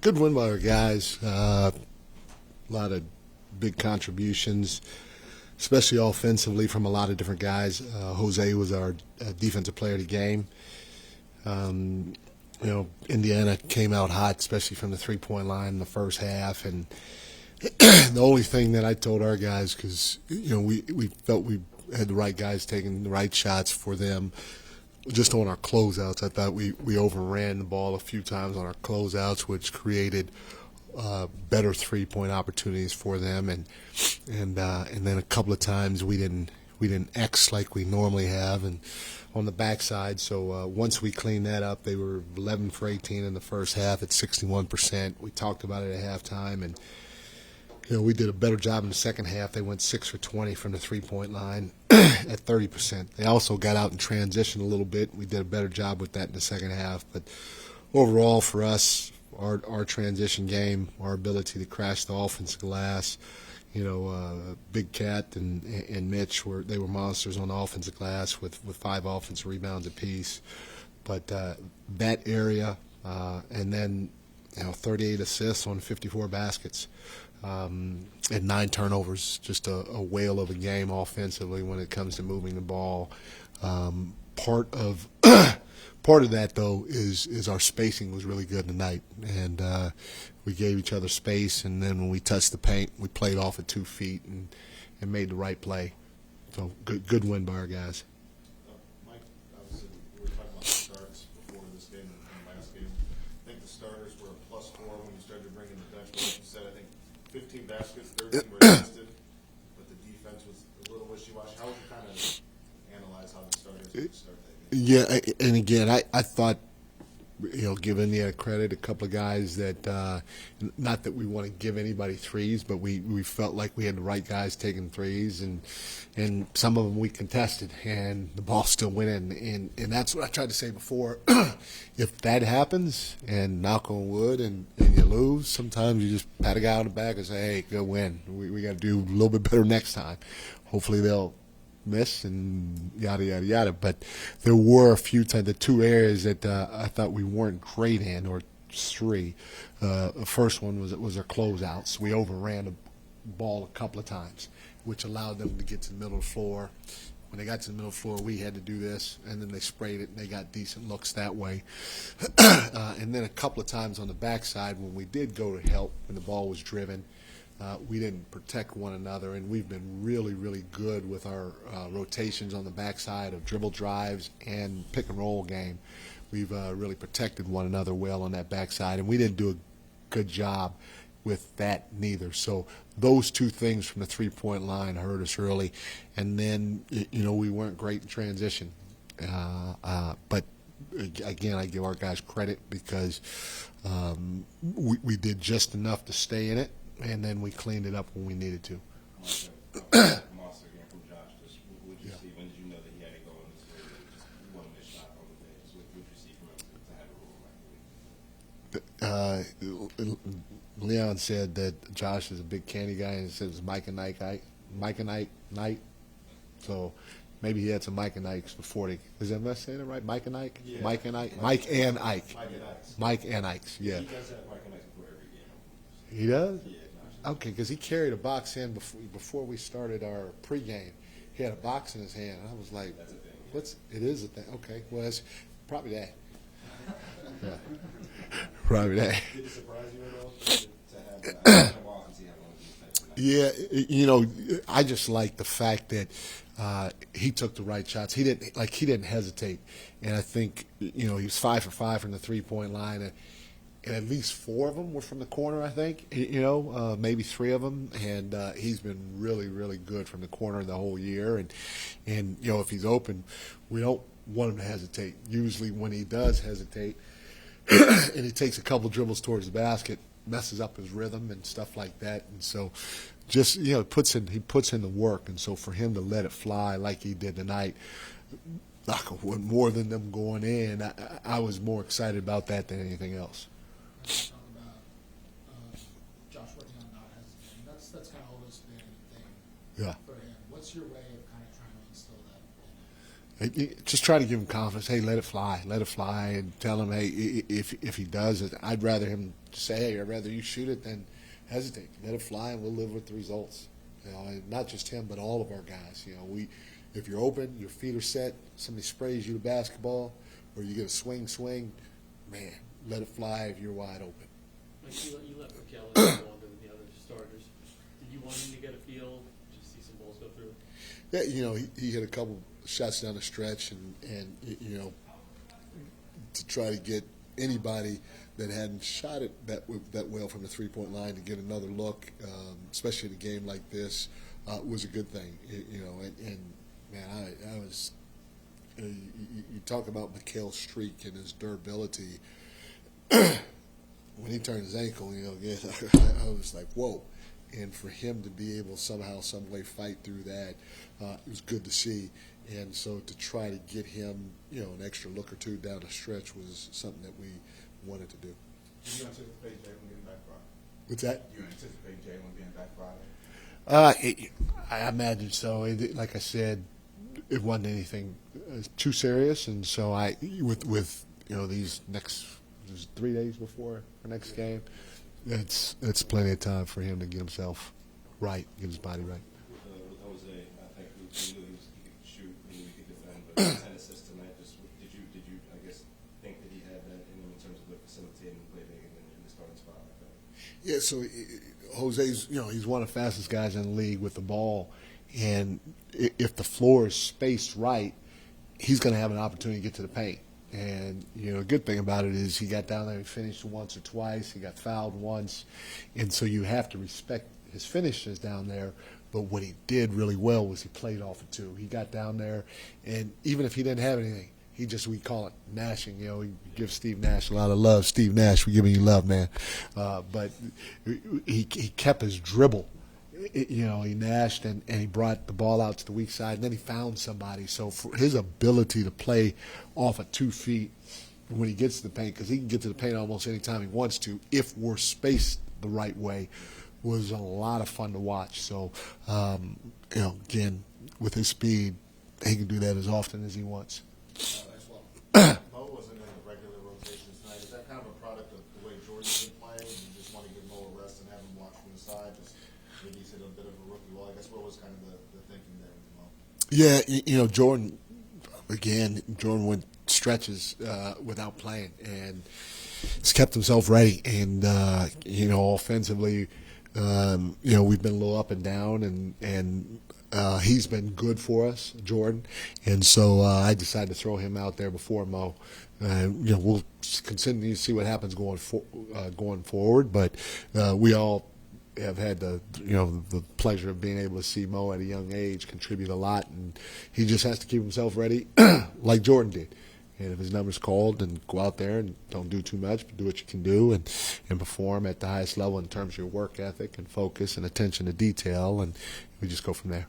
Good win by our guys. A lot of big contributions, especially offensively from a lot of different guys. Jose was our defensive player of the game. Indiana came out hot, especially from the three-point line in the first half. And the only thing that I told our guys, because we felt we had the right guys taking the right shots for them, just on our closeouts. I thought we overran the ball a few times on our closeouts, which created better three-point opportunities for them, and then a couple of times we didn't X like we normally have, and on the backside. So once we cleaned that up, they were 11 for 18 in the first half at 61%. We talked about it at halftime, and we did a better job in the second half. They went 6 for 20 from the three-point line at 30%. They also got out in transition a little bit. We did a better job with that in the second half. But overall, for us, our transition game, our ability to crash the offensive glass, Big Cat and Mitch they were monsters on the offensive glass with 5 offensive rebounds apiece. But that area, and then 38 assists on 54 baskets. And 9 turnovers, just a whale of a game offensively when it comes to moving the ball. Part of that, though, is our spacing was really good tonight, and we gave each other space. And then when we touched the paint, we played off at 2 feet and made the right play. So good win by our guys. Mike, obviously we were talking about the starts before this game and last game. I think the starters were a +4 when you started bringing the bench. Like you said, I think 15 baskets, 13 were assisted, but the defense was a little wishy-washy. How would you kind of analyze how the starters would start that game? Yeah, and again, I thought, give Indiana credit, a couple of guys that, not that we want to give anybody threes, but we felt like we had the right guys taking threes, and some of them we contested, and the ball still went in. And that's what I tried to say before. If that happens, and knock on wood, and you lose, sometimes you just pat a guy on the back and say, hey, good win. We got to do a little bit better next time. Hopefully they'll miss and yada, yada, yada. But there were a few times, the 2 areas that I thought we weren't great in, or 3. The first one was our closeouts. We overran the ball a couple of times, which allowed them to get to the middle of the floor. When they got to the middle of the floor, we had to do this, and then they sprayed it, and they got decent looks that way. And then a couple of times on the backside, when we did go to help, when the ball was driven, we didn't protect one another, and we've been really, really good with our rotations on the backside of dribble drives and pick-and-roll game. We've really protected one another well on that backside, and we didn't do a good job with that neither. So those 2 things from the three-point line hurt us early, and then we weren't great in transition. But again, I give our guys credit because we did just enough to stay in it, and then we cleaned it up when we needed to. Monster game from Josh. Just what did you see? When did you know that he had it going? Just one missed shot on the day. Just what did you see from him to have a role like that? Leon said that Josh is a big candy guy, and said it was Mike and Ike night. So maybe he had some Mike and Ikes before they. Is that am I saying it right? Mike and Ike. Yeah. Mike and Ike. Mike and Ike. Mike and Ikes. Yeah. He does have Mike and Ike before every game. He does. Yeah. Okay, because he carried a box in before we started our pregame. He had a box in his hand, and I was like, That's a thing. Yeah. "What's? It is a thing." Okay, well, it's probably that. Yeah. Probably that. Did it surprise you at all to have that? Yeah, I just like the fact that he took the right shots. He didn't hesitate, and I think he was 5 for 5 from the three-point line, and at least 4 of them were from the corner. I think maybe 3 of them, and he's been really, really good from the corner the whole year. And if he's open, we don't want him to hesitate. Usually, when he does hesitate, and he takes a couple dribbles towards the basket, messes up his rhythm and stuff like that. And so just he puts in the work, and so for him to let it fly like he did tonight, more than them going in, I was more excited about that than anything else. Talk about Josh working on not hesitating. That's kind of always been a thing Yeah. for him. What's your way of kind of trying to instill that in him? Just try to give him confidence. Hey, let it fly, and tell him, hey, if he does it, I'd rather him just say, hey, I'd rather you shoot it than hesitate. Let it fly, and we'll live with the results. And not just him, but all of our guys. If you're open, your feet are set, somebody sprays you the basketball, or you get a swing, man, let it fly if you're wide open. Like you let Raquel go longer than the other starters. Did you want him to get a feel, just see some balls go through? Yeah, he hit a couple shots down the stretch, and to try to get anybody that hadn't shot it that well from the three-point line to get another look, especially in a game like this, was a good thing. And man, I was. You talk about Mikhail's streak and his durability. When he turned his ankle, again, I was like, whoa. And for him to be able somehow, some way fight through that, it was good to see. And so to try to get him, an extra look or two down the stretch was something that we wanted to do. Do you anticipate Jalen getting back Friday? What's that? Do you anticipate Jalen being back Friday? I imagine so. Like I said, it wasn't anything too serious, and so with these next 3 days before our next game, it's plenty of time for him to get himself right, get his body right. With Jose, I think we knew he could shoot, we knew he could defend, but 10 assists tonight. Did you I guess think that he had that in terms of the facilitating playmaking in the starting spot like that? Yeah, so Jose's he's one of the fastest guys in the league with the ball, and if the floor is spaced right, he's going to have an opportunity to get to the paint. And, a good thing about it is he got down there, he finished once or twice, he got fouled once. And so you have to respect his finishes down there. But what he did really well was he played off of two. He got down there, and even if he didn't have anything, we call it nashing. We give Steve Nash a lot of love. Steve Nash, we're giving you love, man. But he kept his dribble. He nashed and he brought the ball out to the weak side, and then he found somebody. So for his ability to play off of 2 feet when he gets to the paint, because he can get to the paint almost any time he wants to, if we're spaced the right way, was a lot of fun to watch. So, again, with his speed, he can do that as often as he wants. Mo wasn't in the regular rotation tonight. Is that kind of a product of the way Jordan's been playing? You just want to give Mo a rest and have him watch from the side? Just maybe he's hit a bit of a rookie wall. I guess what was kind of the thinking there with Mo? Yeah, Jordan, again, went stretches without playing, and he's kept himself ready. And, offensively, we've been a little up and down, and he's been good for us, Jordan. And so I decided to throw him out there before Mo. We'll continue to see what happens going forward, but we all have had the pleasure of being able to see Mo at a young age contribute a lot, and he just has to keep himself ready like Jordan did. And if his number's called, then go out there and don't do too much, but do what you can do and perform at the highest level in terms of your work ethic and focus and attention to detail, and we just go from there.